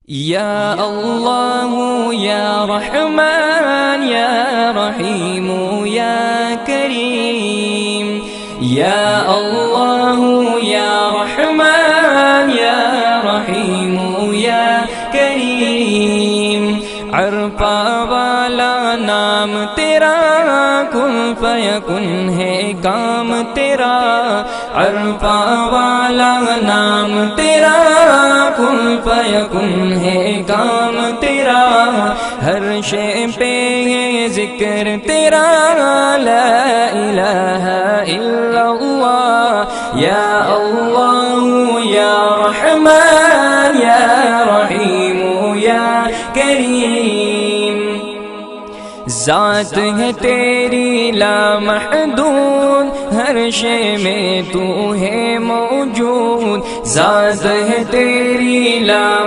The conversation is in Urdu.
یا اللہ یا رحمان یا رحیم یا کریم، یا اللہ یا رحمان یا رحیم یا کریم، عرفہ والا نام تیرا، کن فیکن ہے کام تیرا، عرفہ والا نام تیرا، کن فیکن ہے کام تیرا، ہر شے پہ ہے ذکر تیرا، لا الہ الا اللہ، یا اللہ یا رحمان یا رحیم یا کریم، ذات ہے تیری لامحدود، ہر شے میں تو ہے موجود، ذات ہے تیری